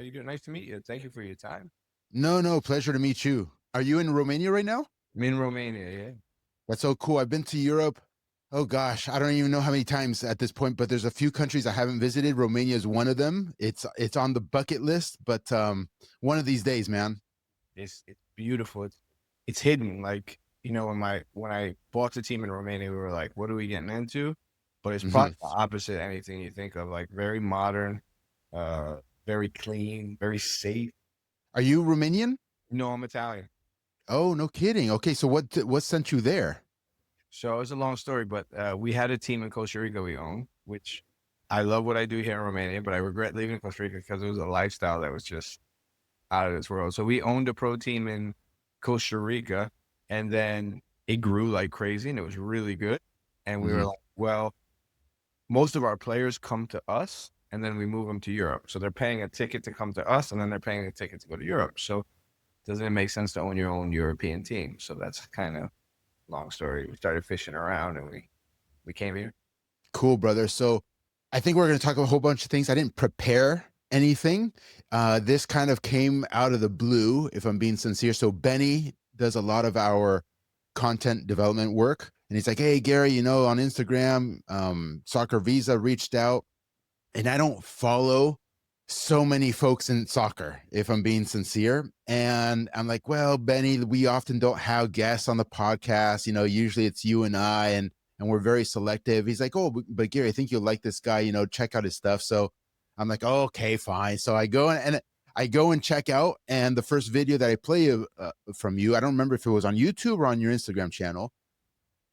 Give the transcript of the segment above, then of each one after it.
How you doing? Nice to meet you. Thank you for your time. No, pleasure to meet you. Are you in Romania right now? I'm in Romania, yeah. That's so cool. I've been to Europe. Oh gosh, I don't even know how many times at this point, but there's a few countries I haven't visited. Romania is one of them. It's on the bucket list, but one of these days, man. It's beautiful. It's hidden. Like, when I bought the team in Romania, we were like, what are we getting into? But it's Hmm. probably the opposite of anything you think of, like very modern, uh, very clean, very safe. Are you Romanian? No, I'm Italian. Oh, no kidding. Okay, so what sent you there? So it's a long story, but we had a team in Costa Rica we own, which I love what I do here in Romania, but I regret leaving Costa Rica because it was a lifestyle that was just out of this world. So we owned a pro team in Costa Rica, and then it grew like crazy, and it was really good. And we were Hmm. like, well, most of our players come to us, and then we move them to Europe. So they're paying a ticket to come to us, and then they're paying a ticket to go to Europe. So doesn't it make sense to own your own European team? So that's kind of long story. We started fishing around, and we came here. Cool, brother. So I think we're going to talk about a whole bunch of things. I didn't prepare anything. This kind of came out of the blue, if I'm being sincere. So Benny does a lot of our content development work. And he's like, hey, Gary, on Instagram, SoccerViza reached out. And I don't follow so many folks in soccer, if I'm being sincere. And I'm like, well, Benny, we often don't have guests on the podcast. Usually it's you and I, and we're very selective. He's like, oh, but Gary, I think you'll like this guy. Check out his stuff. So I'm like, oh, okay, fine. So I go and I go and check out, and the first video that I play from you, I don't remember if it was on YouTube or on your Instagram channel.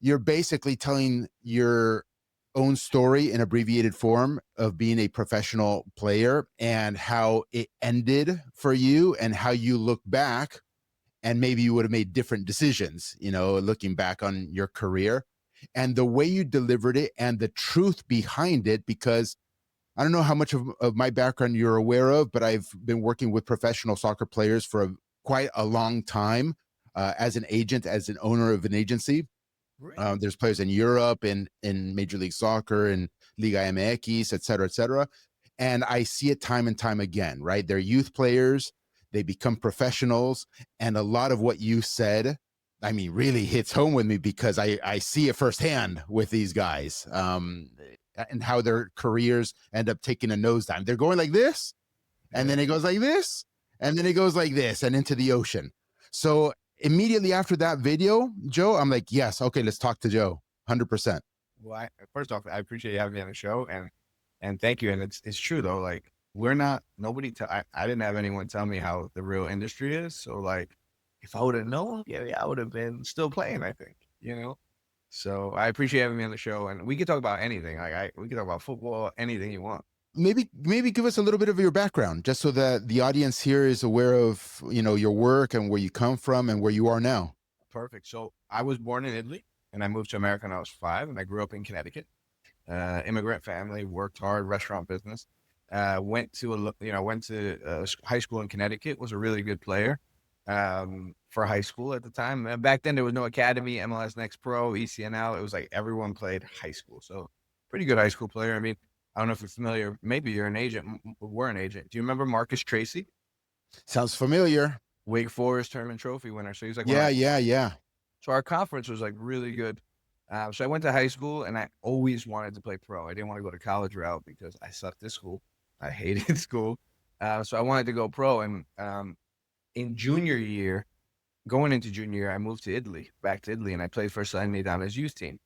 You're basically telling your own story in abbreviated form of being a professional player and how it ended for you and how you look back, and maybe you would have made different decisions, looking back on your career, and the way you delivered it and the truth behind it. Because I don't know how much of my background you're aware of, but I've been working with professional soccer players for quite a long time, as an agent, as an owner of an agency. Really? There's players in Europe and in Major League Soccer and Liga MX, et cetera, et cetera. And I see it time and time again, right? They're youth players, they become professionals. And a lot of what you said, I mean, really hits home with me because I see it firsthand with these guys, and how their careers end up taking a nosedive. They're going like this, and Yeah. then it goes like this, and then it goes like this and into the ocean. So immediately after that video, Joe, I'm like, yes, okay, let's talk to Joe. 100%. Well, first off, I appreciate you having me on the show, and thank you. And it's true though. Like we're not nobody. I didn't have anyone tell me how the real industry is. So like, if I would have known, yeah, I would have been still playing. I think you know. So I appreciate having me on the show, and we can talk about anything. We can talk about football, anything you want. Maybe give us a little bit of your background just so that the audience here is aware of, your work and where you come from and where you are now. Perfect. So I was born in Italy, and I moved to America when I was 5, and I grew up in Connecticut. Immigrant family, worked hard, restaurant business. Went to high school in Connecticut. Was a really good player for high school at the time. And back then there was no academy, MLS Next Pro, ECNL. It was like everyone played high school. So pretty good high school player. I mean, I don't know if you're familiar. Maybe you're an agent. We're an agent. Do you remember Marcus Tracy? Sounds familiar. Wake Forest tournament trophy winner. So he's like one of Yeah, my. yeah, yeah. So our conference was like really good. So I went to high school, and I always wanted to play pro. I didn't want to go to college route because I sucked at school. I hated school. So I wanted to go pro. And in junior year, going into junior year, I moved to Italy, back to Italy, and I played for Salernitana's youth team.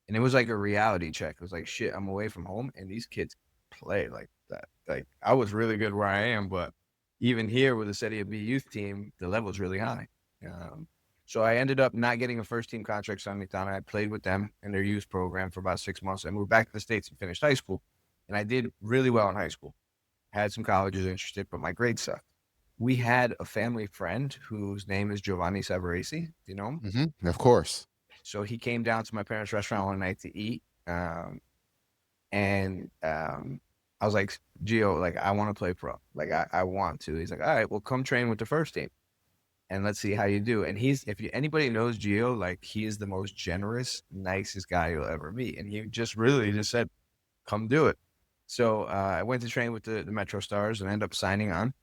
And it was like a reality check. It was like, shit, I'm away from home, and these kids play like that. Like I was really good where I am, but even here with the Serie B youth team, the level's really high. Um, so I ended up not getting a first team contract. Salernitana. I played with them in their youth program for about 6 months. I moved back to the States and finished high school, and I did really well in high school. Had some colleges interested, but my grades sucked. We had a family friend whose name is Giovanni Savarese. Do you know him? Of course. So he came down to my parents' restaurant one night to eat. And I was like, Gio, like, I want to play pro. Like, I want to. He's like, all right, well, come train with the first team and let's see how you do. And anybody knows Gio, like, he is the most generous, nicest guy you'll ever meet. And he just really just said, come do it. So I went to train with the Metro Stars and ended up signing on.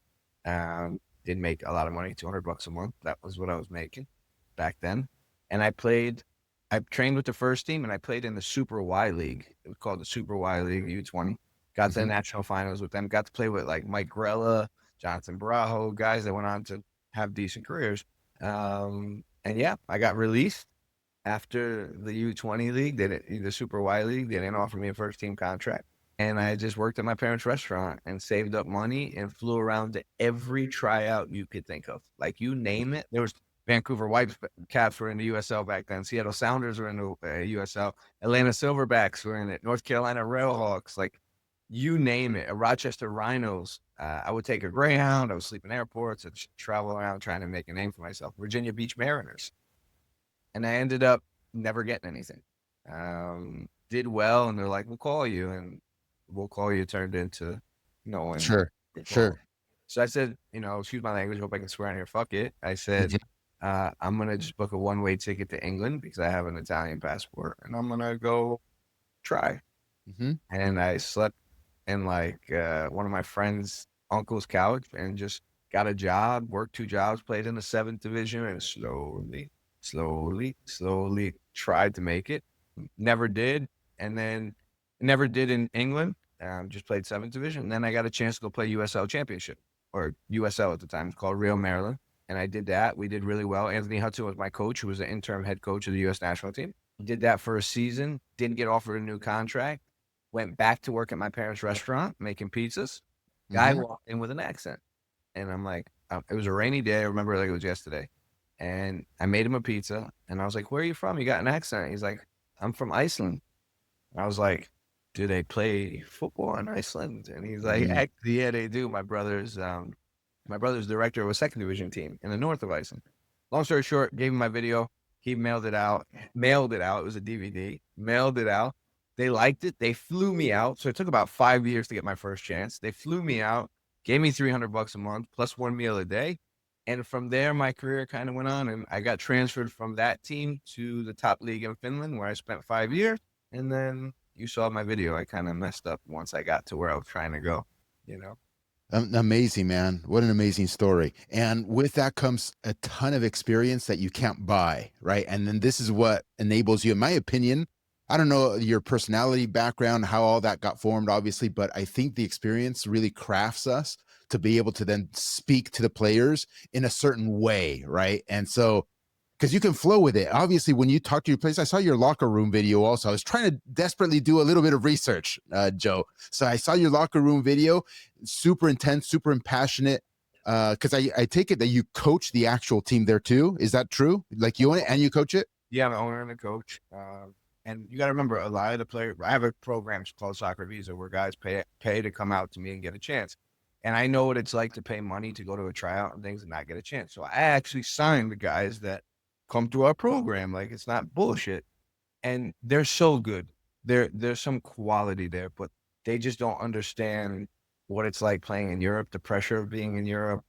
Didn't make a lot of money, $200 a month. That was what I was making back then. And I trained with the first team and I played in the Super Y League. It was called the Super Y League, U20. Got to the national finals with them. Got to play with like Mike Grella, Jonathan Barajo, guys that went on to have decent careers. And yeah, I got released after the U20 league, the Super Y League. They didn't offer me a first team contract. And I just worked at my parents' restaurant and saved up money and flew around to every tryout you could think of. Like you name it. There was Vancouver Whitecaps were in the USL back then. Seattle Sounders were in the USL. Atlanta Silverbacks were in it. North Carolina Railhawks. Like you name it. Rochester Rhinos. I would take a Greyhound. I would sleep in airports. I'd travel around trying to make a name for myself. Virginia Beach Mariners. And I ended up never getting anything. Did well, and they're like, "We'll call you," and "We'll call you" turned into no one. Sure. Sure. So I said, excuse my language. Hope I can swear on here. Fuck it. I said, I'm gonna just book a one-way ticket to England because I have an Italian passport, and I'm gonna go try. And I slept in like one of my friend's uncle's couch and just got a job, worked 2 jobs, played in the 7th division, and slowly tried to make it. Never did. And then never did in England. Just played 7th division. And then I got a chance to go play USL championship, or USL at the time. It's called Real Maryland. And I did that. We did really well. Anthony Hudson was my coach, who was the interim head coach of the U.S. national team. Did that for a season. Didn't get offered a new contract. Went back to work at my parents' restaurant making pizzas. Guy walked in with an accent. And I'm like, it was a rainy day. I remember like it was yesterday. And I made him a pizza. And I was like, "Where are you from? You got an accent." He's like, "I'm from Iceland." And I was like, "Do they play football in Iceland?" And he's like, "Actually, yeah, they do. My brother's director of a 2nd division team in the north of Iceland." Long story short, gave him my video. He mailed it out. It was a DVD. Mailed it out. They liked it. They flew me out. So it took about 5 years to get my first chance. They flew me out, gave me $300 a month plus one meal a day. And from there, my career kind of went on, and I got transferred from that team to the top league in Finland, where I spent 5 years. And then you saw my video. I kind of messed up once I got to where I was trying to go, you know? Amazing, man. What an amazing story. And with that comes a ton of experience that you can't buy, right? And then this is what enables you, in my opinion. I don't know your personality background, how all that got formed, obviously, but I think the experience really crafts us to be able to then speak to the players in a certain way, right? And so, because you can flow with it. Obviously, when you talk to your players, I saw your locker room video also. I was trying to desperately do a little bit of research, Joe. So I saw your locker room video, super intense, super passionate. Because I take it that you coach the actual team there too. Is that true? Like you own it and you coach it? Yeah, I'm an owner and a coach. And you got to remember, a lot of the players, I have a program called SoccerViza where guys pay to come out to me and get a chance. And I know what it's like to pay money to go to a tryout and things and not get a chance. So I actually signed the guys that come through our program. Like, it's not bullshit. And they're so good. There's some quality there, but they just don't understand what it's like playing in Europe, the pressure of being in Europe,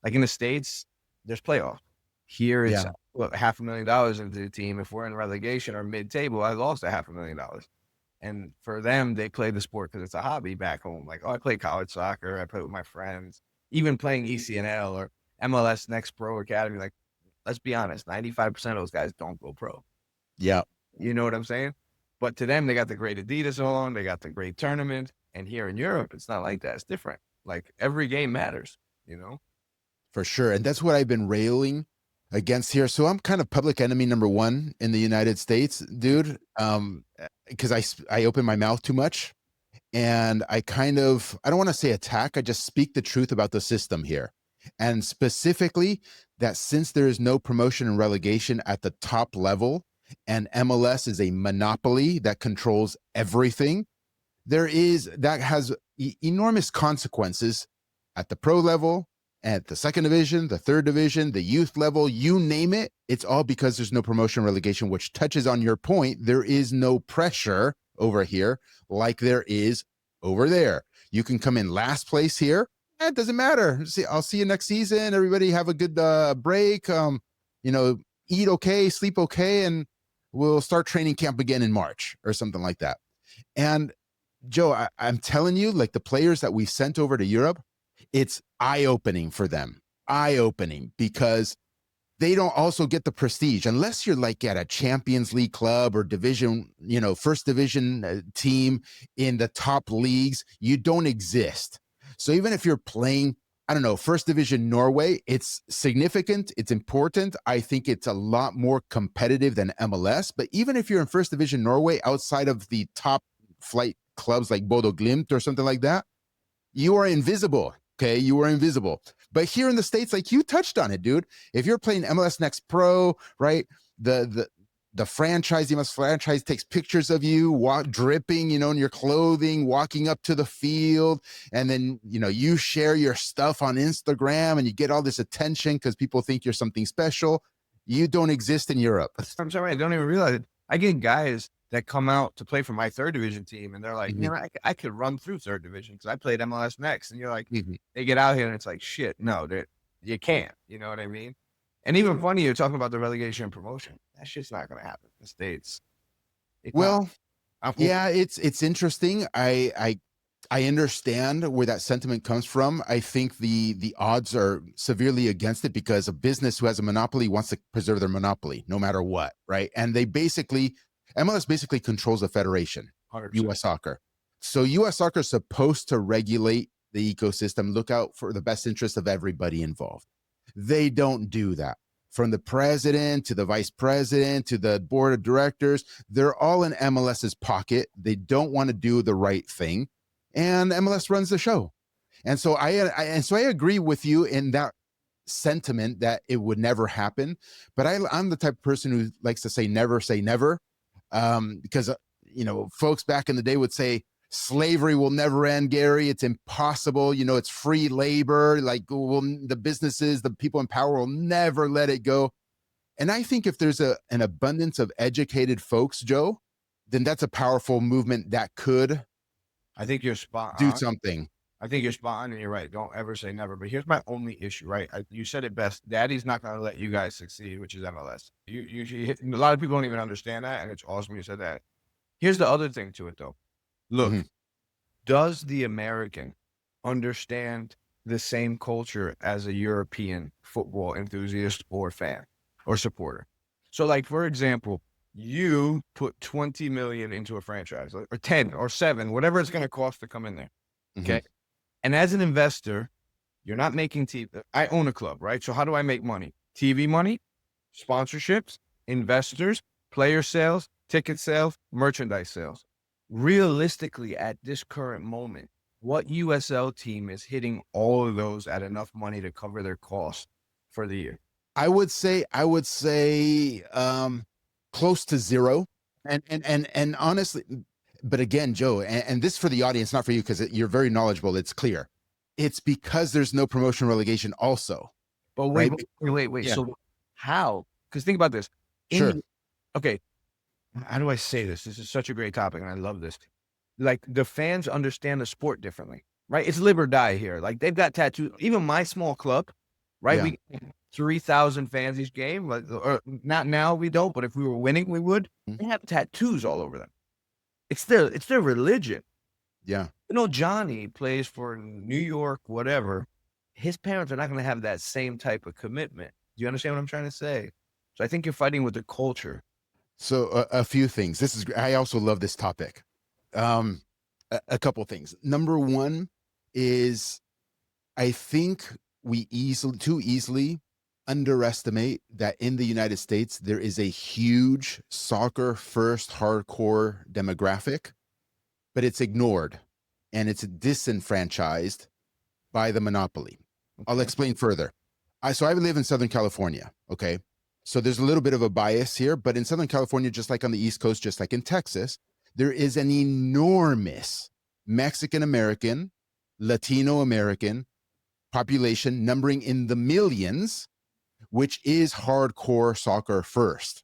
Like in the States, there's playoffs. Here it's $500,000 into the team. If we're in relegation or mid-table, I lost $500,000. And for them, they play the sport because it's a hobby back home. Like, I play college soccer. I play with my friends. Even playing ECNL or MLS Next Pro Academy. Like, let's be honest, 95% of those guys don't go pro. Yeah. You know what I'm saying? But to them, they got the great Adidas on. They got the great tournament. And here in Europe, it's not like that. It's different. Like, every game matters, For sure. And that's what I've been railing against here. So I'm kind of public enemy number one in the United States, dude. Because I open my mouth too much. And I don't want to say attack. I just speak the truth about the system here. And specifically that since there is no promotion and relegation at the top level and MLS is a monopoly that controls everything, that has enormous consequences at the pro level, at the 2nd division, the 3rd division, the youth level, you name it. It's all because there's no promotion relegation, which touches on your point. There is no pressure over here like there is over there. You can come in last place here. It doesn't matter. I'll see you next season. Everybody have a good break. Eat okay, sleep okay, and we'll start training camp again in March or something like that. And Joe, I'm telling you, like the players that we sent over to Europe, it's eye-opening for them. Eye-opening, because they don't also get the prestige unless you're like at a Champions League club or division, first division team in the top leagues. You don't exist. So even if you're playing, I don't know, first division Norway, it's significant, it's important. I think it's a lot more competitive than MLS. But even if you're in first division Norway, outside of the top flight clubs like Bodo Glimt or something like that, you are invisible. Okay, you are invisible. But here in the States, like you touched on it, dude. If you're playing MLS Next Pro, right? The franchise, the MLS franchise takes pictures of you dripping, in your clothing, walking up to the field, and then you share your stuff on Instagram, and you get all this attention because people think you're something special. You don't exist in Europe. I'm sorry, I don't even realize it. I get guys that come out to play for my third division team, and they're like, I could run through third division because I played MLS Next. And you're like, they get out here and it's like, shit, no, you can't. You know what I mean? And even funny, you're talking about the relegation and promotion. That shit's not going to happen in the States. Yeah, it's interesting. I understand where that sentiment comes from. I think the odds are severely against it because a business who has a monopoly wants to preserve their monopoly no matter what, right? And MLS basically controls the federation, 100%. U.S. Soccer. So U.S. Soccer is supposed to regulate the ecosystem, look out for the best interest of everybody involved. They don't do that. From the president to the vice president to the board of directors, they're all in MLS's pocket. They don't want to do the right thing, and MLS runs the show. And so I agree with you in that sentiment that it would never happen. But I'm the type of person who likes to say never, because folks back in the day would say slavery will never end, Gary. It's impossible. It's free labor. Like the businesses, the people in power will never let it go. And I think if there's an abundance of educated folks, Joe, then that's a powerful movement that could, I think you're spot do on. something. I think you're spot on, and you're right. Don't ever say never. But here's my only issue, right? You said it best. Daddy's not going to let you guys succeed, which is MLS. A lot of people don't even understand that, and it's awesome you said that. Here's the other thing to it, though. Look, does the American understand the same culture as a European football enthusiast or fan or supporter? So, like, for example, you put 20 million into a franchise, or 10 or 7, whatever it's going to cost to come in there. Okay. And as an investor, you're not making TV. I own a club, right? So how do I make money? TV money, sponsorships, investors, player sales, ticket sales, merchandise sales. Realistically, at this current moment, what USL team is hitting all of those at enough money to cover their costs for the year? I would say close to zero. And honestly, but again, Joe, and this for the audience, not for you, because you're very knowledgeable. It's clear. It's because there's no promotion relegation also. But wait. Yeah. So how? Because think about this. Okay. How do I say this? This is such a great topic, and I love this. Like, the fans understand the sport differently, right? It's live or die here. Like, they've got tattoos. Even my small club, right? Yeah. We 3,000 fans each game. Like, or not now, we don't. But if we were winning, we would. They have tattoos all over them. It's their religion. Yeah. Johnny plays for New York, whatever. His parents are not going to have that same type of commitment. Do you understand what I'm trying to say? So I think you're fighting with the culture. So a few things. I also love this topic. A couple things. Number one is I think we too easily underestimate that in the United States, there is a huge soccer first hardcore demographic, but it's ignored and it's disenfranchised by the monopoly. Okay. I'll explain further. I live in Southern California. Okay. So there's a little bit of a bias here, but in Southern California, just like on the East Coast, just like in Texas, there is an enormous Mexican-American, Latino-American population numbering in the millions, which is hardcore soccer first.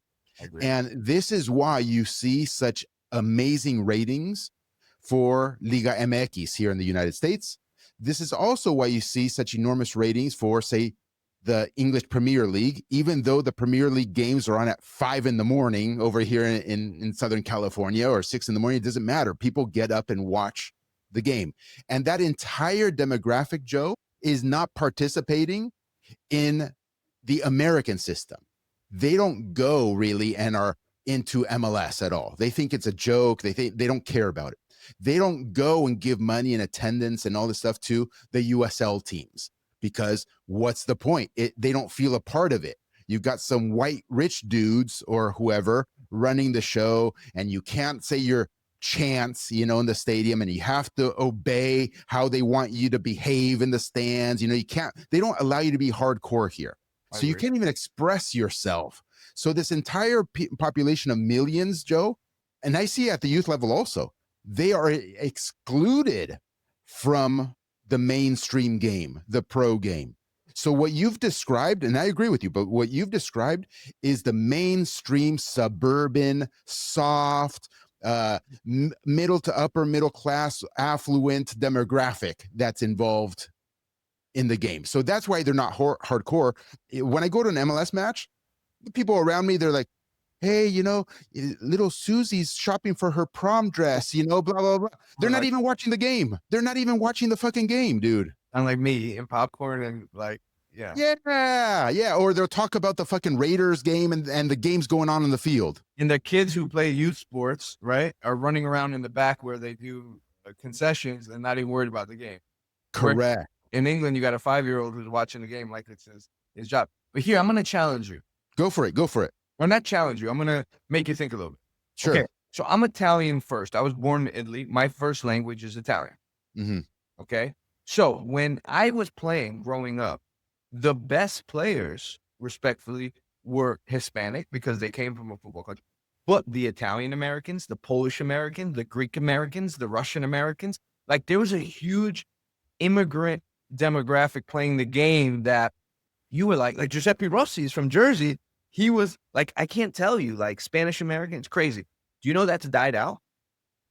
And this is why you see such amazing ratings for Liga MX here in the United States. This is also why you see such enormous ratings for, say, the English Premier League, even though the Premier League games are on at 5 a.m. over here in Southern California, or 6 a.m. It doesn't matter. People get up and watch the game. And that entire demographic, Joe, is not participating in the American system. They don't go really and are into MLS at all. They think it's a joke. They don't care about it. They don't go and give money and attendance and all this stuff to the USL teams because what's the point? They don't feel a part of it. You've got some white rich dudes or whoever running the show, and you can't say your chants, in the stadium, and you have to obey how they want you to behave in the stands. They don't allow you to be hardcore here. So you can't even express yourself. So this entire population of millions, Joe, and I see at the youth level also, they are excluded from the mainstream game, the pro game. So what you've described, and I agree with you, but what you've described is the mainstream suburban, soft, middle to upper middle class, affluent demographic that's involved in the game. So that's why they're not hardcore. When I go to an MLS match, the people around me, they're like, hey, little Susie's shopping for her prom dress, blah, blah, blah. They're not even watching the game. They're not even watching the fucking game, dude. Unlike me, eating popcorn and Yeah. Or they'll talk about the fucking Raiders game and the games going on in the field. And the kids who play youth sports, right, are running around in the back where they do concessions and not even worried about the game. Correct. In England, you got a 5-year-old who's watching the game like it's his job. But here, I'm going to challenge you. Go for it. Or not challenge you. I'm going to make you think a little bit. Sure. Okay, so I'm Italian first. I was born in Italy. My first language is Italian. Mm-hmm. Okay? So when I was playing growing up, the best players, respectfully, were Hispanic because they came from a football country. But the Italian Americans, the Polish Americans, the Greek Americans, the Russian Americans, like there was a huge immigrant demographic playing the game that you were like Giuseppe Rossi is from Jersey. He was like, I can't tell you, like Spanish American, it's crazy. Do you know that's died out?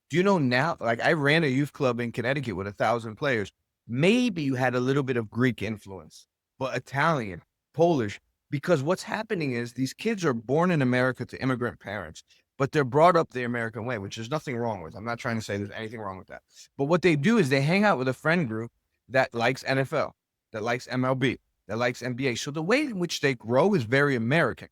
Do you know now, like I ran a youth club in Connecticut with 1,000 players. Maybe you had a little bit of Greek influence, but Italian, Polish, because what's happening is these kids are born in America to immigrant parents, but they're brought up the American way, which there's nothing wrong with. I'm not trying to say there's anything wrong with that. But what they do is they hang out with a friend group that likes NFL, that likes MLB, that likes NBA. So the way in which they grow is very American.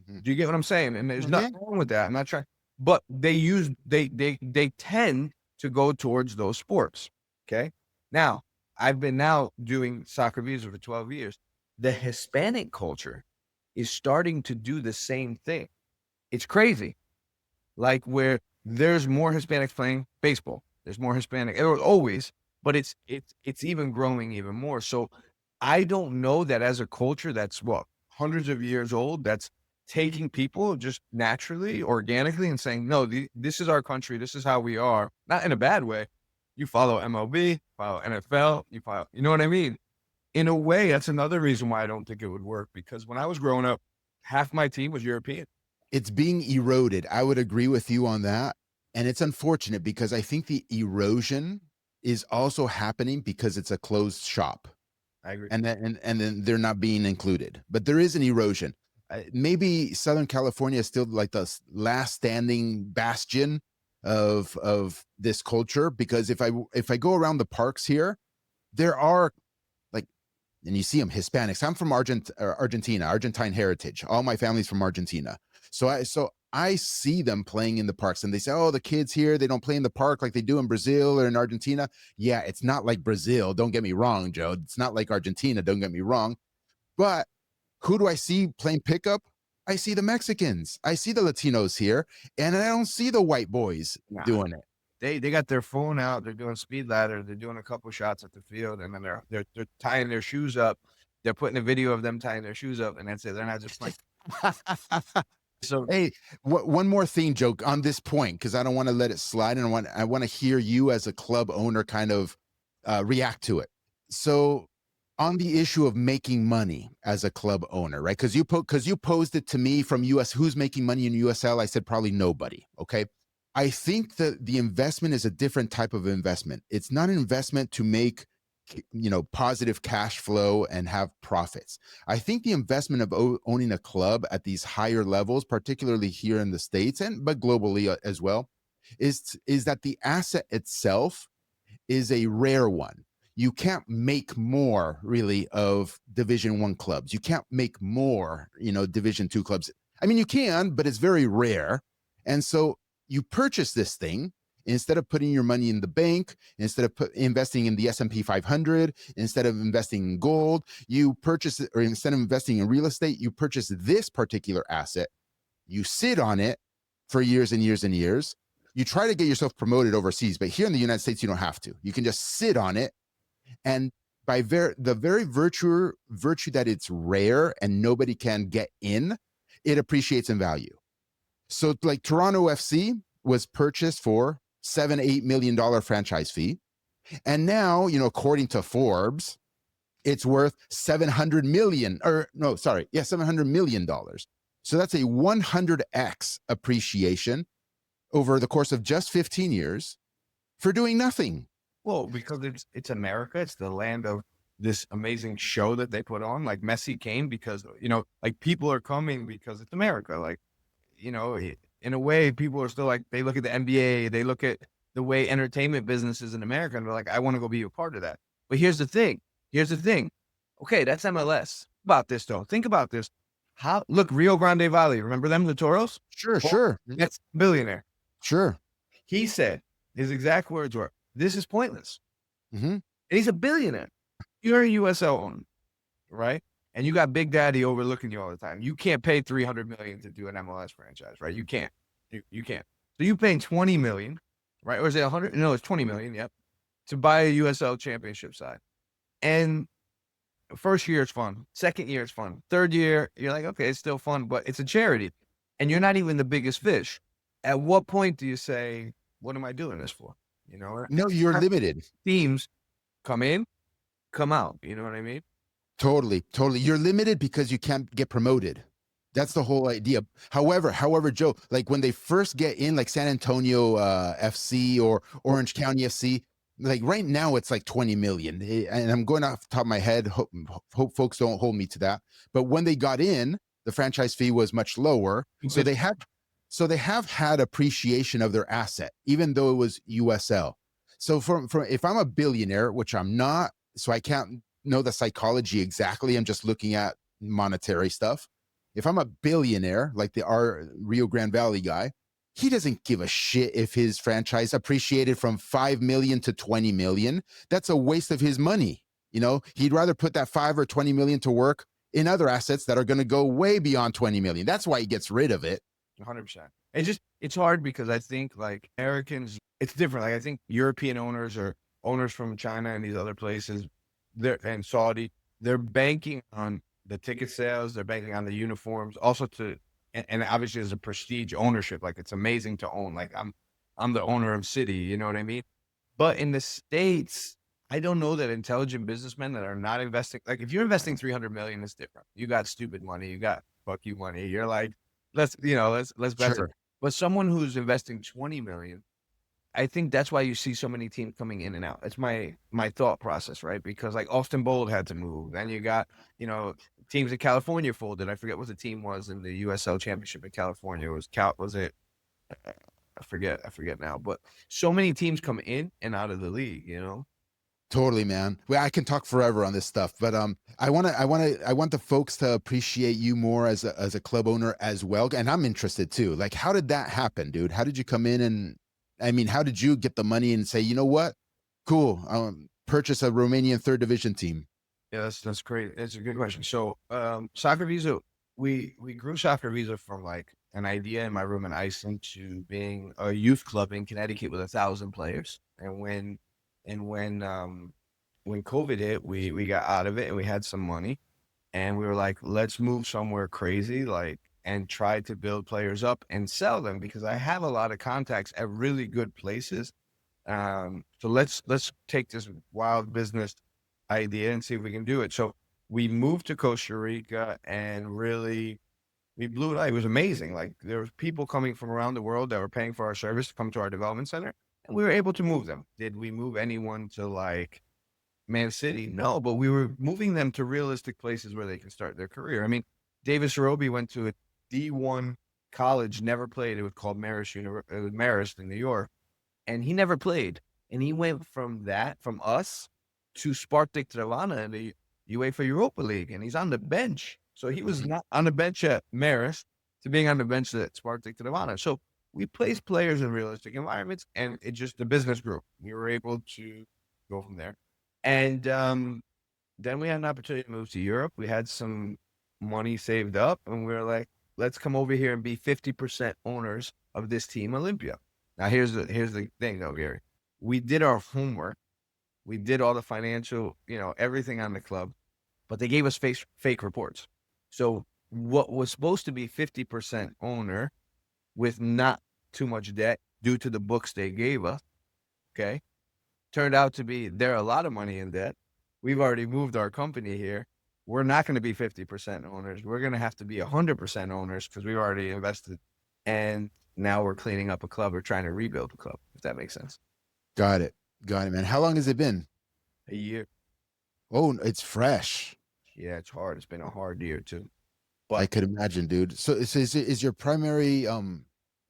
Mm-hmm. Do you get what I'm saying? And there's nothing wrong with that. I'm not trying, but they tend to go towards those sports. Okay. Now, I've been doing SoccerViza for 12 years. The Hispanic culture is starting to do the same thing. It's crazy. Like where there's more Hispanics playing baseball. There's more Hispanic, always, but it's even growing even more. So I don't know that as a culture that's hundreds of years old, that's taking people just naturally, organically and saying, no, this is our country. This is how we are. Not in a bad way. You follow MLB, follow NFL, you know what I mean? In a way, that's another reason why I don't think it would work, because when I was growing up, half my team was European. It's being eroded. I would agree with you on that. And it's unfortunate because I think the erosion is also happening because it's a closed shop. I agree. And then they're not being included. But there is an erosion. Maybe Southern California is still like the last standing bastion of this culture, because if I go around the parks here, there are and you see them Hispanics. I'm from Argentina, Argentine heritage. All my family's from Argentina. So I see them playing in the parks, and they say, oh, the kids here, they don't play in the park like they do in Brazil or in Argentina. Yeah, it's not like Brazil. Don't get me wrong, Joe. It's not like Argentina. Don't get me wrong. But who do I see playing pickup? I see the Mexicans. I see the Latinos here, and I don't see the white boys doing it. They got their phone out. They're doing speed ladder. They're doing a couple shots at the field, and then they're tying their shoes up. They're putting a video of them tying their shoes up, and that's it. They're not just like. So hey, one more thing, Joe, on this point, because I don't want to let it slide, and I want to hear you as a club owner kind of react to it. So on the issue of making money as a club owner, right? Because you posed it to me from US, who's making money in USL? I said probably nobody. Okay. I think that the investment is a different type of investment. It's not an investment to make, positive cash flow and have profits. I think the investment of owning a club at these higher levels, particularly here in the States but globally as well, is that the asset itself is a rare one. you can't make more really of Division One clubs. You can't make more, Division Two clubs. I mean, you can, but it's very rare. And so you purchase this thing instead of putting your money in the bank, instead of investing in the S&P 500, instead of investing in gold, you purchase it, or instead of investing in real estate, you purchase this particular asset. You sit on it for years and years and years. You try to get yourself promoted overseas, but here in the United States, you don't have to. You can just sit on it, and by the very virtue that it's rare and nobody can get in, it appreciates in value. So like Toronto FC was purchased for $7-8 million franchise fee. And now, according to Forbes, it's worth 700 million, or no, sorry. Yeah, $700 million. So that's a 100x appreciation over the course of just 15 years for doing nothing. Well, because it's America. It's the land of this amazing show that they put on. Like Messi came because, like people are coming because it's America. Like, in a way, people are still like, they look at the NBA, they look at the way entertainment business is in America, and they're like, I want to go be a part of that. But here's the thing. Okay, that's MLS. About this though. Think about this. Look, Rio Grande Valley. Remember them, the Toros? Sure. That's billionaire. Sure. He said, his exact words were, "This is pointless." Mm-hmm. And he's a billionaire. You're a USL owner, right? And you got Big Daddy overlooking you all the time. You can't pay $300 million to do an MLS franchise, right? You can't. You can't. So you paying $20 million, right? Or is it 100? No, it's $20 million. Yep. To buy a USL championship side. And first year it's fun. Second year it's fun. Third year, you're like, okay, it's still fun, but it's a charity. And you're not even the biggest fish. At what point do you say, what am I doing this for? No, you're limited. Teams come in, come out. You know what I mean? Totally. You're limited because you can't get promoted. That's the whole idea. However, Joe, like when they first get in, like San Antonio FC or Orange County FC, like right now it's like 20 million. And I'm going off the top of my head. Hope folks don't hold me to that. But when they got in, the franchise fee was much lower. So they have had appreciation of their asset, even though it was USL. So from if I'm a billionaire, which I'm not, so I can't know the psychology exactly. I'm just looking at monetary stuff. If I'm a billionaire, like our Rio Grande Valley guy, he doesn't give a shit if his franchise appreciated from 5 million to 20 million. That's a waste of his money. He'd rather put that 5 or 20 million to work in other assets that are going to go way beyond 20 million. That's why he gets rid of it. 100%. It's hard because I think like Americans, it's different. Like I think European owners or owners from China and these other places, and Saudi, they're banking on the ticket sales, they're banking on the uniforms, also and obviously there's a prestige ownership. Like it's amazing to own. Like I'm the owner of City, you know what I mean? But in the States, I don't know that intelligent businessmen that are not investing, like if you're investing 300 million, it's different. You got stupid money, you got fuck you money. You're like, let's bet. Sure. But someone who's investing 20 million, I think that's why you see so many teams coming in and out. It's my thought process, right? Because like Austin Bold had to move. Then you got, teams in California folded. I forget what the team was in the USL Championship in California. Was it? I forget now. But so many teams come in and out of the league, Totally, man. Well, I can talk forever on this stuff, but I want the folks to appreciate you more as a club owner as well, and I'm interested too. Like, how did that happen, dude? How did you come in, and I mean, how did you get the money and say, you know what, cool, purchase a Romanian third division team? Yeah, that's great. It's a good question. So, SoccerViza, we grew SoccerViza from like an idea in my room in Iceland to being a youth club in Connecticut with 1,000 players. And when COVID hit, we got out of it and we had some money, and we were like, let's move somewhere crazy, like, and try to build players up and sell them because I have a lot of contacts at really good places. So let's take this wild business idea and see if we can do it. So we moved to Costa Rica and really we blew it out. It was amazing. Like there was people coming from around the world that were paying for our service to come to our development center, and we were able to move them. Did we move anyone to like Man City? No, but we were moving them to realistic places where they can start their career. I mean, Davis Roby went to a D1 college, never played. It was called Marist in New York, and he never played. And he went from us to Spartak Trevana in the UEFA Europa League, and he's on the bench. So he was not on the bench at Maris to being on the bench at Spartak Trevana. So we placed players in realistic environments, and it just the business grew. We were able to go from there, and then we had an opportunity to move to Europe. We had some money saved up, and we were like, let's come over here and be 50% owners of this team, Olympia. Now, here's the thing, though, Gary. We did our homework. We did all the financial, everything on the club, but they gave us fake reports. So what was supposed to be 50% owner with not too much debt due to the books they gave us, okay, turned out to be there a lot of money in debt. We've already moved our company here. We're not going to be 50% owners. We're going to have to be 100% owners because we've already invested. And now we're cleaning up a club or trying to rebuild a club, if that makes sense. Got it, man. How long has it been? A year. Oh, it's fresh. Yeah, it's hard. It's been a hard year too. I But could imagine, dude. So is your primary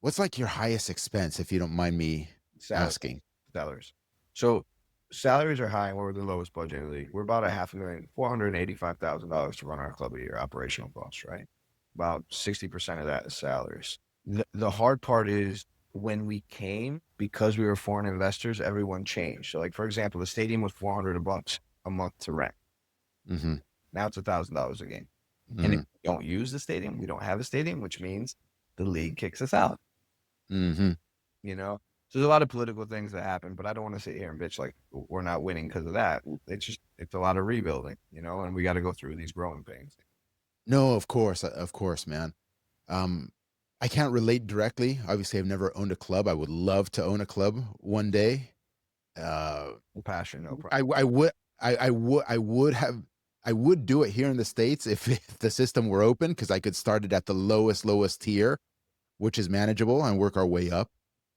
what's like your highest expense, if you don't mind me asking? salaries. So salaries are high and we're the lowest budget in the league. We're about $500,000, $485,000 to run our club a year, operational costs, right? About 60% of that is salaries. The hard part is when we came, because we were foreign investors, everyone changed. So like, for example, the stadium was $400 a month to rent. Mm-hmm. Now it's $1,000 a game. Mm-hmm. And if we don't use the stadium, we don't have a stadium, which means the league kicks us out. Mm-hmm. So there's a lot of political things that happen, but I don't want to sit here and bitch like we're not winning because of that. It's a lot of rebuilding, and we got to go through these growing pains. No, of course, man. I can't relate directly. Obviously, I've never owned a club. I would love to own a club one day. Passion, no problem. I would do it here in the States if the system were open, because I could start it at the lowest tier, which is manageable, and work our way up.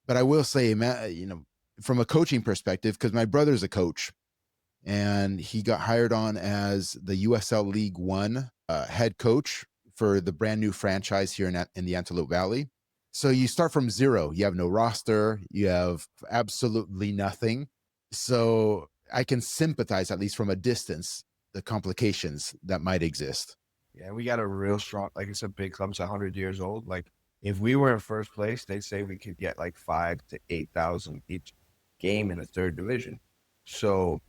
But I will say, man, from a coaching perspective, because my brother's a coach, and he got hired on as the USL League One head coach for the brand new franchise here in the Antelope Valley. So you start from zero. You have no roster. You have absolutely nothing. So I can sympathize, at least from a distance, the complications that might exist. Yeah, we got a real strong, like it's a big club. It's 100 years old. Like if we were in first place, they'd say we could get like 5,000 to 8,000 each game in the third division. So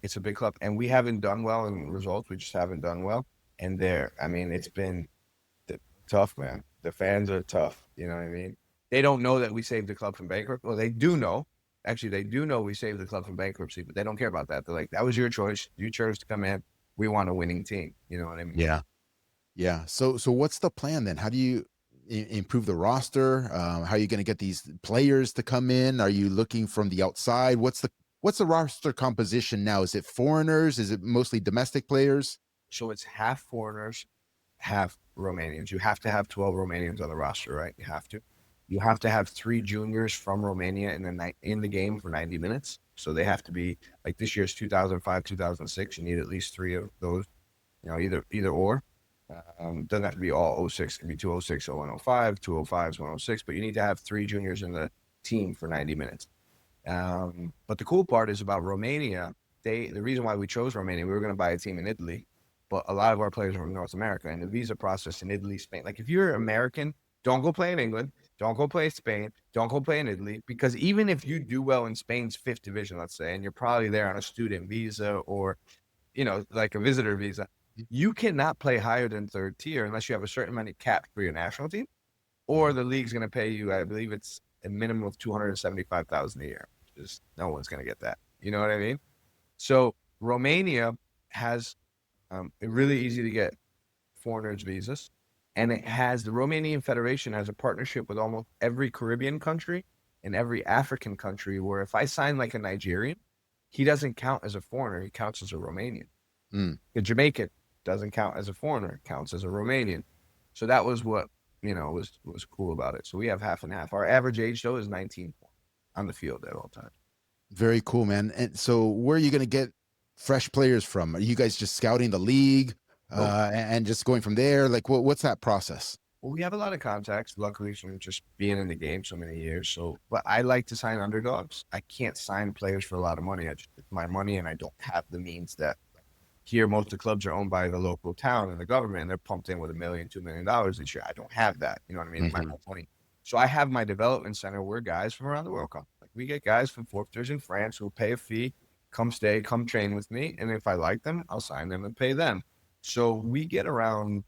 it's a big club, and we haven't done well in results. We just haven't done well. And it's been tough, man. The fans are tough. You know what I mean? They don't know that we saved the club from bankruptcy. Well, they do know. Actually, they do know we saved the club from bankruptcy, but they don't care about that. They're like, that was your choice. You chose to come in. We want a winning team. You know what I mean? Yeah. So what's the plan then? How do you improve the roster? How are you going to get these players to come in? Are you looking from the outside? What's the roster composition now? Is it foreigners? Is it mostly domestic players? So it's half foreigners, half Romanians. You have to have 12 Romanians on the roster, right? You have to. You have to have 3 juniors from Romania in the game for 90 minutes. So they have to be like this year's 2005, 2006. You need at least 3 of those. Either or. Doesn't have to be all 06. It can be 206, 0105, 205s, 106. But you need to have 3 juniors in the team for 90 minutes. But the cool part is about Romania. The reason why we chose Romania, we were going to buy a team in Italy, but a lot of our players are from North America, and the visa process in Italy, Spain. Like if you're American, don't go play in England. Don't go play in Spain. Don't go play in Italy, because even if you do well in Spain's 5th division, let's say, and you're probably there on a student visa or, like a visitor visa, you cannot play higher than 3rd tier unless you have a certain money capped for your national team, or the league's going to pay you, I believe it's a minimum of $275,000 a year. Just no one's going to get that. You know what I mean? So Romania has really easy to get foreigners visas. And the Romanian Federation has a partnership with almost every Caribbean country and every African country, where if I sign like a Nigerian, he doesn't count as a foreigner. He counts as a Romanian. The Jamaican doesn't count as a foreigner, counts as a Romanian. So that was what, was cool about it. So we have half and half. Our average age, though, is 19 on the field at all times. Very cool, man. And so where are you going to get fresh players from? Are you guys just scouting the league and just going from there? Like what's that process? Well, we have a lot of contacts, luckily, from just being in the game so many years. So, but I like to sign underdogs. I can't sign players for a lot of money. It's my money, and I don't have the means that here. Most of the clubs are owned by the local town and the government, and they're pumped in with $1 million, $2 million each year. I don't have that. You know what I mean? My Mhm. own money. So I have my development center where guys from around the world come. Like we get guys from forfeiters in France who pay a fee, come stay, come train with me, and if I like them, I'll sign them and pay them. So we get around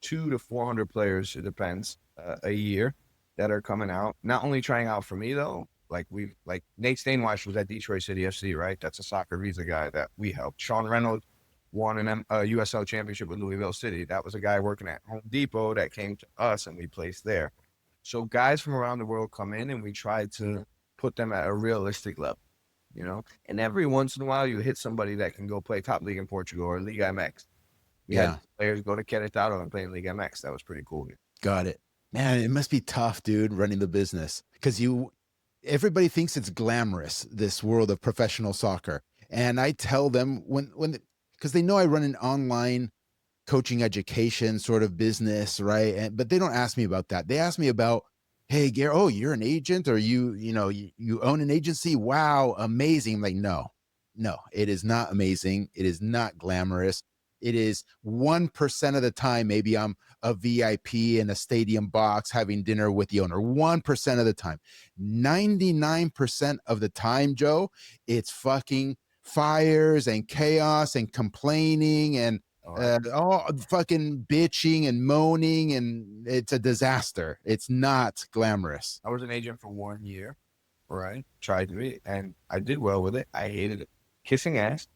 200 to 400 players, it depends, a year that are coming out. Not only trying out for me though, like Nate Stainwash was at Detroit City FC, right? That's a SoccerViza guy that we helped. Sean Reynolds won an USL championship with Louisville City. That was a guy working at Home Depot that came to us and we placed there. So guys from around the world come in and we try to put them at a realistic level, you know. And every once in a while, you hit somebody that can go play top league in Portugal or Liga MX. We had Yeah, players go to Querétaro and play in Liga MX. That was pretty cool. got it. Man, it must be tough, dude, running the business because everybody thinks it's glamorous, this world of professional soccer. And I tell them because they know I run an online coaching education sort of business, right? But they don't ask me about that. They ask me about, hey, Gary, oh, you're an agent, or you own an agency? Wow, amazing. I'm like, no, it is not amazing. It is not glamorous. It is 1% of the time, maybe I'm a VIP in a stadium box having dinner with the owner. 1% of the time. 99% of the time, Joe, it's fucking fires and chaos and complaining and All right. all fucking bitching and moaning, and it's a disaster. It's not glamorous. I was an agent for 1 year, right? Tried to be, and I did well with it. I hated it. Kissing ass.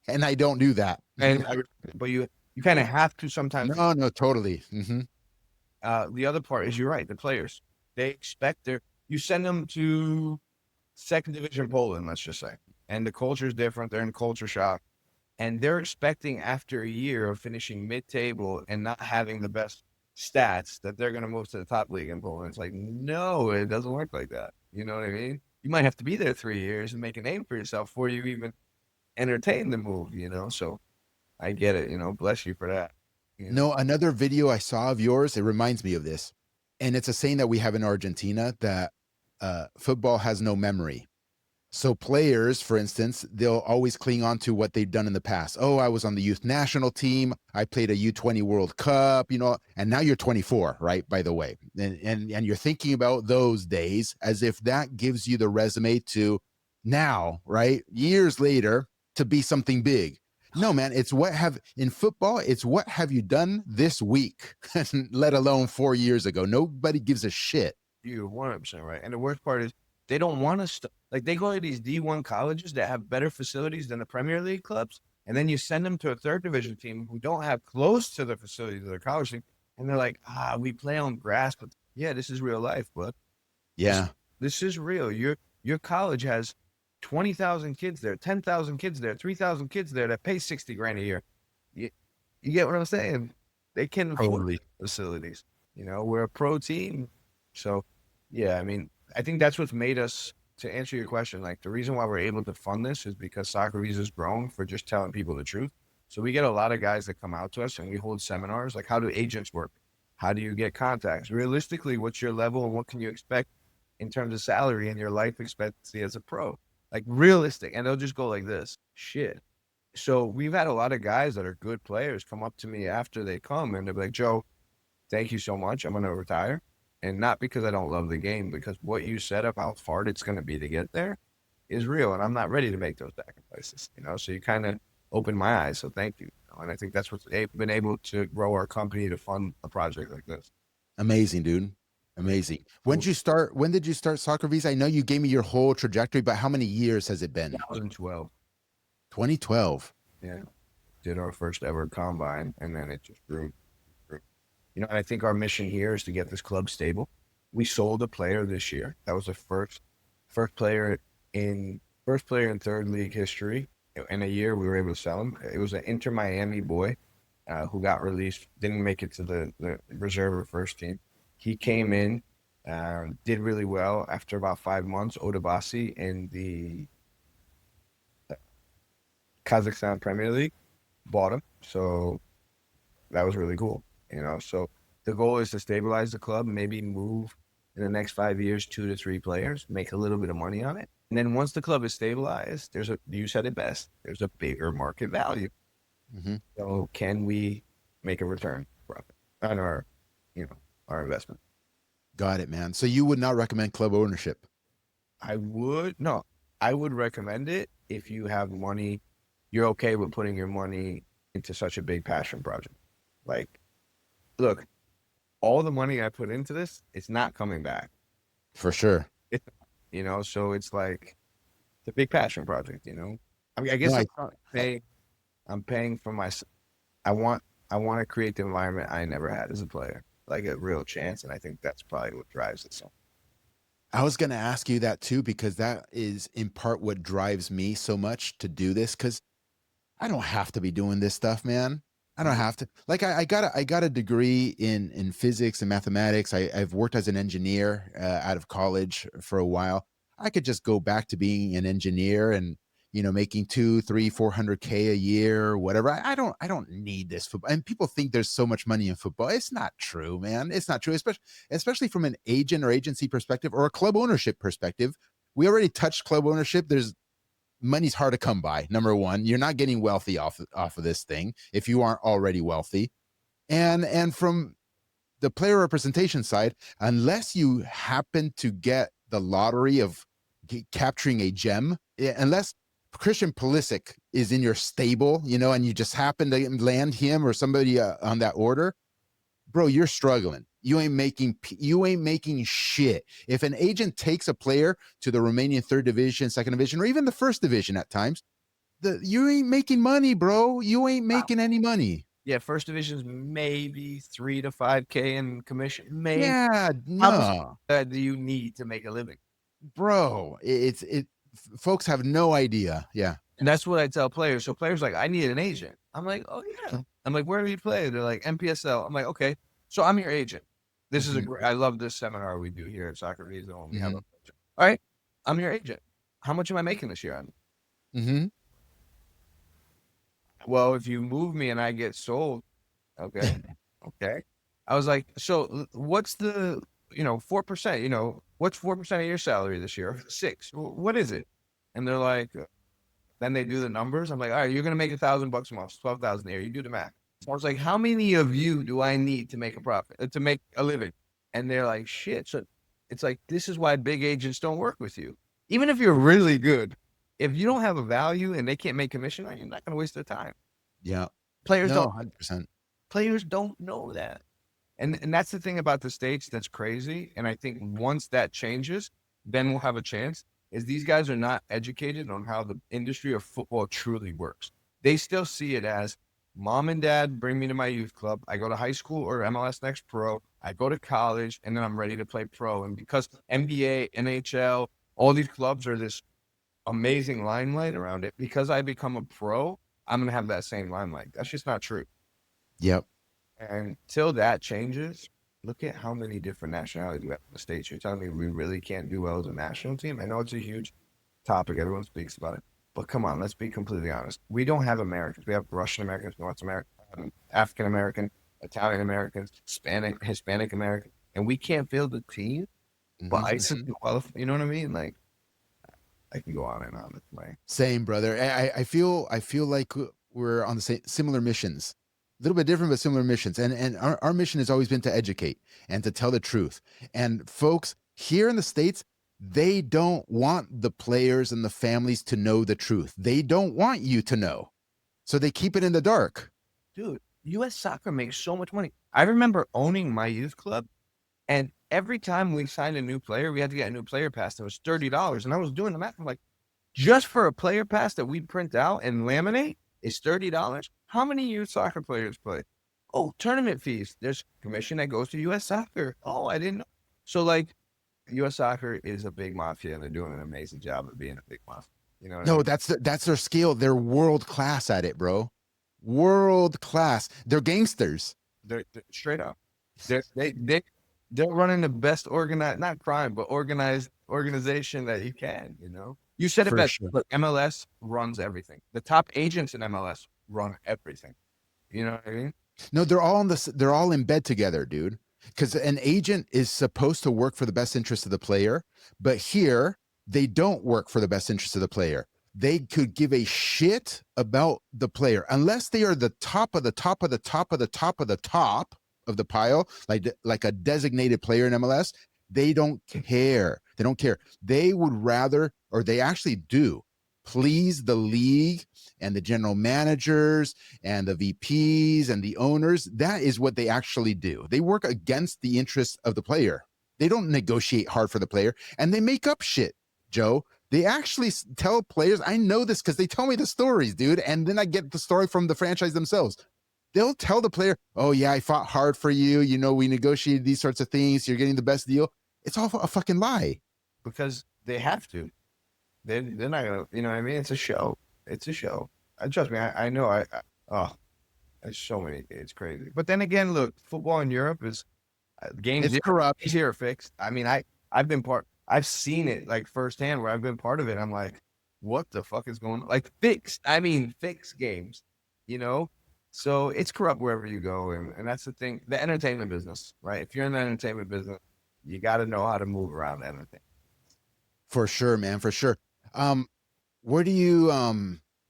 And I don't do that. And but you kind of have to sometimes. No, no, totally. The other part is you're right. The players, they expect you send them to second division Poland, let's just say, and the culture is different. They're in culture shock, and they're expecting after a year of finishing mid-table and not having the best stats that they're going to move to the top league in Poland. It's like, no, it doesn't work like that. You know what I mean? You might have to be there 3 years and make a name for yourself before you even entertain the move. So I get it. Bless you for that. No, another video I saw of yours, it reminds me of this. And it's a saying that we have in Argentina that football has no memory. So players, for instance, they'll always cling on to what they've done in the past. Oh, I was on the youth national team. I played a U20 World Cup, and now you're 24, right? By the way. And you're thinking about those days as if that gives you the resume to now, right? Years later to be something big. No, man, it's in football, it's what have you done this week, let alone 4 years ago. Nobody gives a shit. You're 100% right. And the worst part is they don't want to like they go to these D1 colleges that have better facilities than the Premier League clubs, and then you send them to a third division team who don't have close to the facilities of their college team, and they're like, we play on grass, but yeah, this is real life, bud. This, Yeah. this is real. Your college has 20,000 kids there, 10,000 kids there, 3,000 kids there that pay 60 grand a year. You, you get what I'm saying? They can afford Totally. facilities. We're a pro team. So, yeah, I mean, I think that's what's made us, to answer your question, like the reason why we're able to fund this is because SoccerViza has grown for just telling people the truth. So we get a lot of guys that come out to us and we hold seminars like, how do agents work? How do you get contacts? Realistically, what's your level and what can you expect in terms of salary and your life expectancy as a pro? Like realistic. And they'll just go like this, shit. So we've had a lot of guys that are good players come up to me after they come and they're like, Joe, thank you so much. I'm going to retire. And not because I don't love the game, because what you said about how hard it's going to be to get there is real. And I'm not ready to make those sacrifices, So you kind of opened my eyes. So thank you. And I think that's what's been able to grow our company to fund a project like this. Amazing, dude. Amazing. When Cool. did you start? When did you start SoccerViza? I know you gave me your whole trajectory, but how many years has it been? 2012. 2012. Yeah. Did our first ever combine. And then it just grew. And I think our mission here is to get this club stable. We sold a player this year. That was the first player in third league history. In a year, we were able to sell him. It was an Inter Miami boy who got released, didn't make it to the reserve or first team. He came in, did really well. After about 5 months, Odabasi in the Kazakhstan Premier League bought him. So that was really cool. you know. So the goal is to stabilize the club, maybe move in the next 5 years, 2 to 3 players, make a little bit of money on it. And then once the club is stabilized, you said it best, there's a bigger market value. Hmm. So can we make a return profit on our investment? Got it, man. So you would not recommend club ownership? No, I would recommend it if you have money, you're okay with putting your money into such a big passion project. Like, look, all the money I put into this, it's not coming back. For sure. It, so it's like it's a big passion project, I mean, I No, guess I'm paying for my, I want, I want to create the environment I never had as a player, like a real chance. And I think that's probably what drives it. So, I was going to ask you that too, because that is in part what drives me so much to do this. Because I don't have to be doing this stuff, man. I don't have to. Like I got a degree in physics and mathematics. I've worked as an engineer out of college for a while. I could just go back to being an engineer and making 2, 3, 400K a year or whatever. I don't need this football. And people think there's so much money in football. It's not true, man. It's not true, especially from an agent or agency perspective or a club ownership perspective. We already touched club ownership. There's money's hard to come by. Number one, you're not getting wealthy off of this thing if you aren't already wealthy. And from the player representation side, unless you happen to get the lottery of capturing a gem, unless Christian Pulisic is in your stable, and you just happen to land him or somebody on that order, bro, you're struggling. You ain't making shit. If an agent takes a player to the Romanian third division, second division, or even the first division at times, you ain't making money, bro. You ain't wow. making any money. Yeah, first division's maybe 3 to 5K in commission. Maybe. Yeah, How much no, do you need to make a living? bro. Folks have no idea. Yeah. And that's what I tell players. So players like, I need an agent. I'm like, oh yeah. I'm like, where do you play? They're like, MPSL. I'm like, okay. So I'm your agent. This is a Hmm. great. I love this seminar we do here at SoccerViza when we have Hmm. a. All right, I'm your agent. How much am I making this year on? Hmm. Well, if you move me and I get sold, okay, okay. I was like, so what's the 4%? What's 4% of your salary this year? 6. What is it? And they're like, then they do the numbers. I'm like, all right, you're gonna make $1,000 a month, 12,000 a year. You do the math. So I was like, how many of you do I need to make a profit, to make a living? And they're like, shit. So it's like, this is why big agents don't work with you. Even if you're really good, if you don't have a value and they can't make commission on you, you're not gonna waste their time. Yeah. Players No, don't 100%. players don't know that. And that's the thing about the States that's crazy. And I think once that changes, then we'll have a chance. Is these guys are not educated on how the industry of football truly works. They still see it as mom and dad bring me to my youth club. I go to high school or MLS Next Pro. I go to college and then I'm ready to play pro. And because NBA, NHL, all these clubs are this amazing limelight around it, because I become a pro, I'm gonna have that same limelight. That's just not true. Yep. And till that changes, look at how many different nationalities we have in the States. You're telling me we really can't do well as a national team? I know it's a huge topic. Everyone speaks about it. But come on, let's be completely honest. We don't have Americans. We have Russian Americans, North American, African American, Italian Americans, Hispanic American, and we can't field the team. But Hmm. ISIS, you know what I mean? Like, I can go on and on. Like, Same, brother. I feel like we're on the same similar missions. A little bit different, but similar missions. And our mission has always been to educate and to tell the truth. And folks here in the States, they don't want the players and the families to know the truth. They don't want you to know. So they keep it in the dark. dude, U.S. soccer makes so much money. I remember owning my youth club. And every time we signed a new player, we had to get a new player pass that was $30. And I was doing the math. I'm like, just for a player pass that we print out and laminate is $30. How many youth soccer players play? Oh, tournament fees. There's commission that goes to U.S. soccer. Oh, I didn't know. So, like, U.S. soccer is a big mafia, and they're doing an amazing job of being a big mafia. You know what I No, mean? that's their skill. They're world class at it, bro. World class. They're gangsters. They're straight up. They're running the best organized, not crime, but organized organization that you can. You said it For best. sure. Look, MLS runs everything. The top agents in MLS run everything. You know what I mean? No, they're all in bed together, dude. Because an agent is supposed to work for the best interest of the player, but here they don't work for the best interest of the player. They could give a shit about the player unless they are the top of the top of the top of the top of the top of the pile, like a designated player in MLS. They don't care. They don't care. They would rather, or they actually do, please the league and the general managers and the VPs and the owners. That is what they actually do. They work against the interests of the player. They don't negotiate hard for the player, and they make up shit, Joe. They actually tell players, I know this because they tell me the stories, dude. And then I get the story from the franchise themselves. They'll tell the player, oh, yeah, I fought hard for you. You know, we negotiated these sorts of things. You're getting the best deal. It's all a fucking lie. Because they have to. They're not gonna. You know what I mean? It's a show. It's a show. Trust me. I know. Oh, there's so many. It's crazy. But then again, look, football in Europe is games It's corrupt. here are fixed. I mean, I've been part. I've seen it like firsthand where I've been part of it. I'm like, what the fuck is going on? Like fixed. I mean, fixed games. You know. So it's corrupt wherever you go, and that's the thing. The entertainment business, right? If you're in the entertainment business, you got to know how to move around everything. For sure, man, for sure. Where do you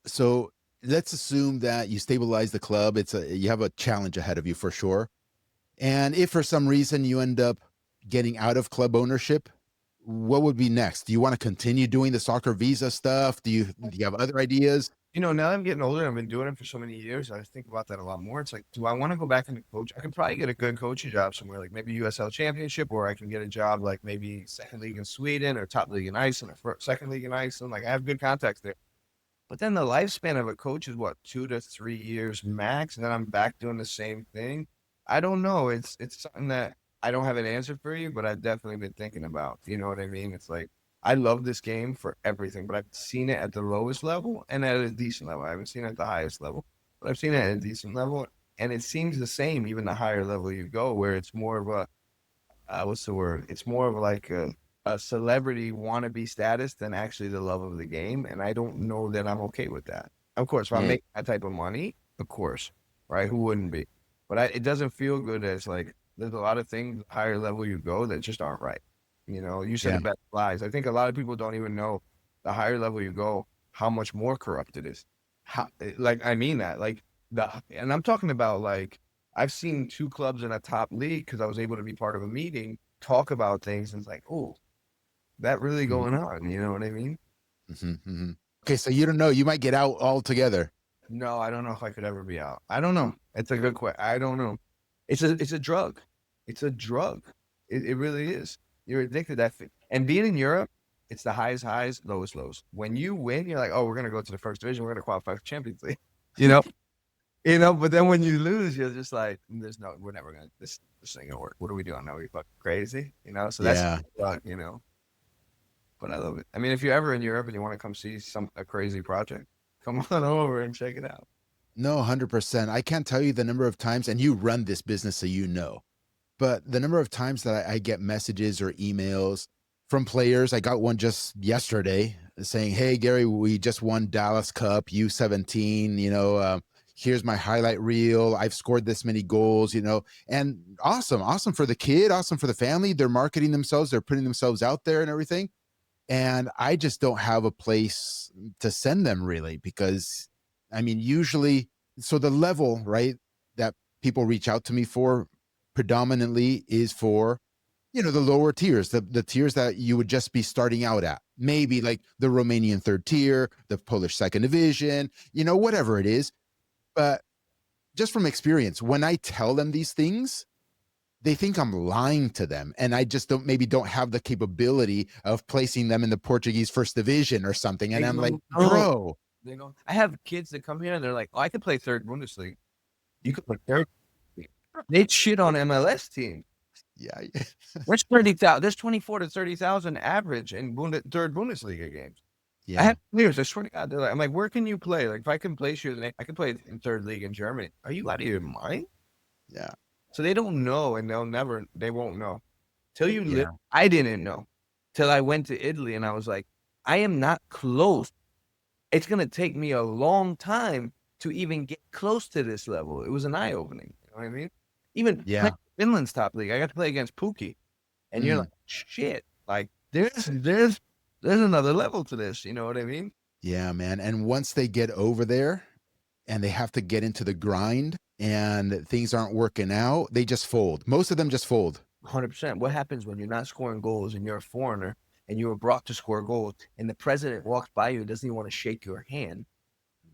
so let's assume that you stabilize the club. You have a challenge ahead of you for sure. And if for some reason you end up getting out of club ownership, what would be next? Do you want to continue doing the SoccerViza stuff? Do you have other ideas? You know, now that I'm getting older, I've been doing it for so many years. I think about that a lot more. It's like, do I want to go back into coach? I could probably get a good coaching job somewhere, like maybe USL Championship, or I can get a job like maybe second league in Sweden or top league in Iceland or second league in Iceland. Like I have good contacts there. But then the lifespan of a coach is what, 2 to 3 years max, and then I'm back doing the same thing. I don't know. It's something that I don't have an answer for you, but I've definitely been thinking about. You know what I mean? It's like I love this game for everything, but I've seen it at the lowest level and at a decent level. I haven't seen it at the highest level, but I've seen it at a decent level, and it seems the same even the higher level you go, where it's more of a what's the word? It's more of like a celebrity wannabe status than actually the love of the game. And I don't know that I'm okay with that. Of course, if I'm Yeah, making that type of money, of course, right? Who wouldn't be? But it doesn't feel good as like there's a lot of things higher level you go that just aren't right. You know, you said yeah, it best lies. I think a lot of people don't even know the higher level you go, how much more corrupt it is. How, like, I mean that, like and I'm talking about like I've seen two clubs in a top league because I was able to be part of a meeting, talk about things, and it's like, oh, that really mhm, going on. You know what I mean? mhm, mhm. Okay, so you don't know. You might get out altogether. No, I don't know if I could ever be out. I don't know. It's a good question. I don't know. It's a drug. It's a drug. It really is. You're addicted to that. And being in Europe, it's the highest highs, lowest lows. When you win, you're like, oh, we're gonna go to the first division. We're gonna qualify for Champions League. You know, But then when you lose, you're just like, there's no, we're never gonna this ain't gonna work. What are we doing? Are we fucking crazy? So that's Yeah. But I love it. I mean, if you're ever in Europe and you want to come see a crazy project, come on over and check it out. No, 100%. I can't tell you the number of times, and you run this business, so you know, but the number of times that I get messages or emails from players. I got one just yesterday saying, "Hey, Gary, we just won Dallas Cup U17. Here's my highlight reel. I've scored this many goals. And awesome, awesome for the kid, awesome for the family. They're marketing themselves, they're putting themselves out there and everything. And I just don't have a place to send them really because, I mean, usually, so the level, right, that people reach out to me for predominantly is for, the lower tiers, the tiers that you would just be starting out at, maybe like the Romanian third tier, the Polish second division, whatever it is. But just from experience, when I tell them these things, they think I'm lying to them, and I just don't have the capability of placing them in the Portuguese first division or something. And They I'm like, go, oh, bro, they go. I have kids that come here and they're like, oh, I could play third Bundesliga. You could play third. They shit on MLS teams. yeah, There's 30,000. There's 24 to 30,000 average in third Bundesliga games. I yeah, have players. I swear to God, they're like, I'm like, where can you play? Like, if I can place you, I can play in third league in Germany. Are you out of your mind? yeah, So they don't know, and they won't know till you live. yeah, I didn't know till I went to Italy, and I was like, I am not close. It's gonna take me a long time to even get close to this level. It was an eye opening. You know what I mean? Even Yeah. playing Finland's top league, I got to play against Pukki, and you're like, shit, like there's another level to this. You know what I mean? Yeah, man. And once they get over there and they have to get into the grind and things aren't working out, they just fold. Most of them just fold. 100%. What happens when you're not scoring goals and you're a foreigner and you were brought to score goals and the president walks by you and doesn't even want to shake your hand?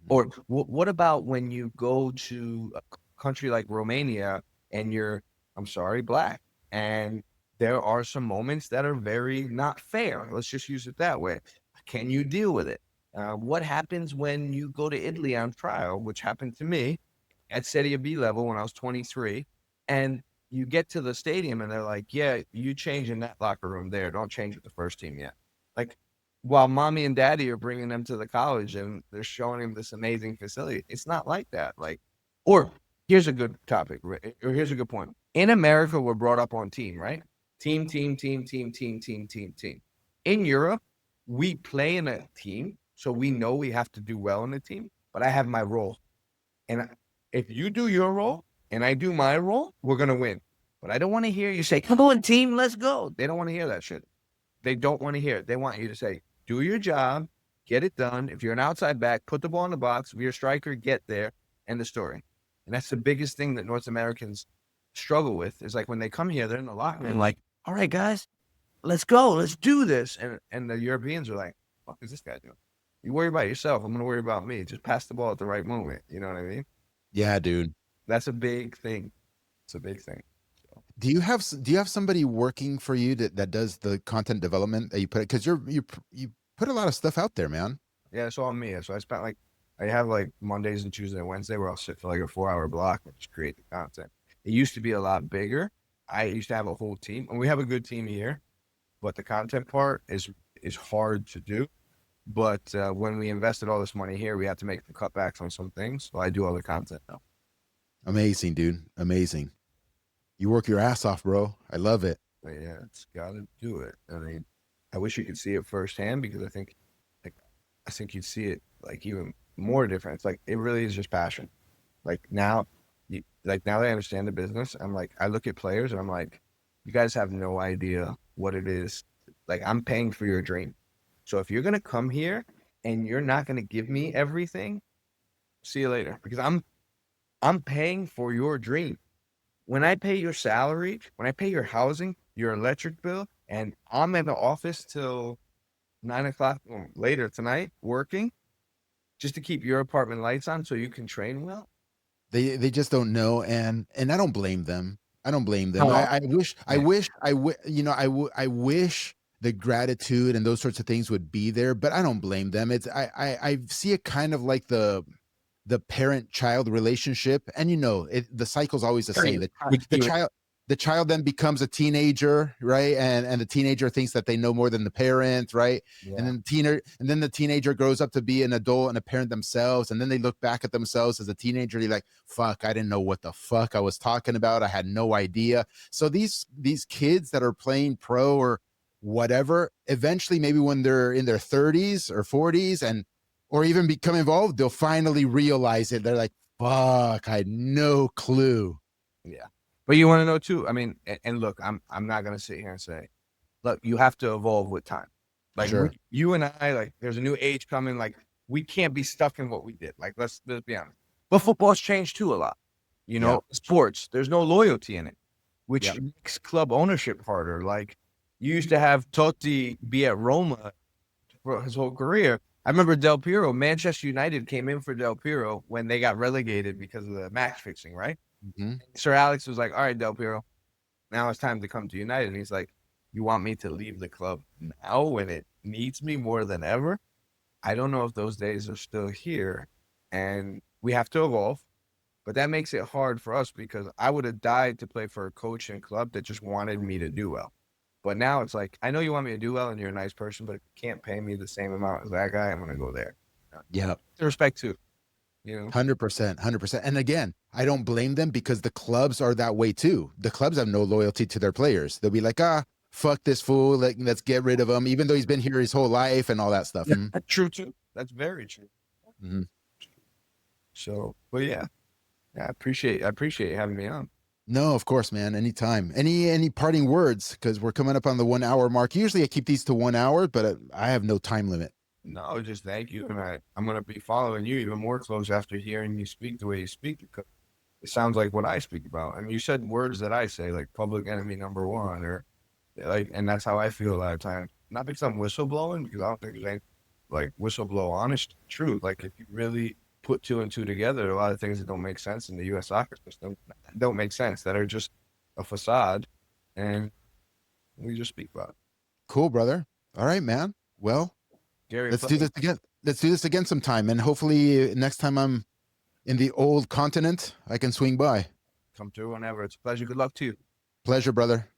Or what about when you go to a country like Romania and you're, I'm sorry, black, and there are some moments that are very not fair. Let's just use it that way. Can you deal with it? What happens when you go to Italy on trial, which happened to me at Serie B level when I was 23, and you get to the stadium and they're like, yeah, you change in that locker room there. Don't change with the first team yet. Like, while mommy and daddy are bringing them to the college and they're showing them this amazing facility. It's not like that. Like, or here's a good topic, or here's a good point. In America, we're brought up on team, right? Team, team, team, team, team, team, team, team. In Europe, we play in a team, so we know we have to do well in a team, but I have my role. And if you do your role and I do my role, we're going to win. But I don't want to hear you say, come on, team, let's go. They don't want to hear that shit. They don't want to hear it. They want you to say, do your job, get it done. If you're an outside back, put the ball in the box. If you're a striker, get there. End the story. And that's the biggest thing that North Americans struggle with is like when they come here, they're in the locker room like, all right, guys, let's go. Let's do this. And the Europeans are like, what is this guy doing? You worry about yourself. I'm going to worry about me. Just pass the ball at the right moment. You know what I mean? Yeah, dude. That's a big thing. It's a big thing. So. Do you have somebody working for you that does the content development that you put? Because you put a lot of stuff out there, man. Yeah, it's all me. So I have like Mondays and Tuesday and Wednesday where I'll sit for like a 4-hour block and just create the content. It used to be a lot bigger. I used to have a whole team, and we have a good team here, but the content part is hard to do. But when we invested all this money here, we had to make the cutbacks on some things. So I do all the content now. Amazing, dude. Amazing. You work your ass off, bro. I love it. But yeah, it's got to do it. I mean, I wish you could see it firsthand because I think you'd see it like even more different. It's like it really is just passion. Like now, now that I understand the business, I'm like I look at players and I'm like, you guys have no idea what it is. Like I'm paying for your dream. So if you're gonna come here and you're not gonna give me everything, see you later. Because I'm paying for your dream. When I pay your salary, when I pay your housing, your electric bill, and I'm in the office till 9 o'clock later tonight working just to keep your apartment lights on so you can train well. They just don't know, and I don't blame them. I don't blame them. Hello? I wish the gratitude and those sorts of things would be there, but I don't blame them. I see it kind of like the parent-child relationship, and the cycle's always the same. The child then becomes a teenager, right? And the teenager thinks that they know more than the parent, right? Yeah. And then the teenager grows up to be an adult and a parent themselves, and then they look back at themselves as a teenager. They're like, "Fuck, I didn't know what the fuck I was talking about. I had no idea." So these kids that are playing pro or whatever, eventually, maybe when they're in their 30s or 40s or even become involved, they'll finally realize it. They're like, "Fuck, I had no clue." Yeah. But you want to know too, I mean, and look, I'm not going to sit here and say, look, you have to evolve with time. Like Sure. you and I, like there's a new age coming. Like we can't be stuck in what we did. Like let's be honest. But football's changed too a lot. Sports, there's no loyalty in it, which makes club ownership harder. Like you used to have Totti be at Roma for his whole career. I remember Del Piero, Manchester United came in for Del Piero when they got relegated because of the match fixing, right? Mm-hmm. Sir Alex was like, all right, Del Piero, now it's time to come to United. And he's like, you want me to leave the club now when it needs me more than ever? I don't know if those days are still here. And we have to evolve. But that makes it hard for us because I would have died to play for a coach and club that just wanted me to do well. But now it's like, I know you want me to do well and you're a nice person, but if you can't pay me the same amount as that guy, I'm going to go there. Yeah. Respect too. 100%. And again, I don't blame them because the clubs are that way too. The clubs have no loyalty to their players. They'll be like, fuck this fool. Let's get rid of him, even though he's been here his whole life and all that stuff. Yeah, that's true too. That's very true. Mm-hmm. So, but yeah, I appreciate having me on. No, of course, man. Anytime. Any parting words? Because we're coming up on the 1 hour mark. Usually I keep these to 1 hour, but I have no time limit. No, just thank you, and I'm gonna be following you even more close after hearing you speak the way you speak, because it sounds like what I speak about. I mean, you said words that I say, like public enemy number one, or like, and that's how I feel a lot of times. Not because I'm whistleblowing, because I don't think there's any like whistleblow honest truth. Like if you really put two and two together, a lot of things that don't make sense in the U.S. soccer system don't make sense. That are just a facade, and we just speak about it. Cool, brother. All right, man. Well, Gary, let's do this again. Let's do this again sometime. And hopefully next time I'm in the old continent, I can swing by. come through whenever. It's a pleasure. Good luck to you. Pleasure, brother.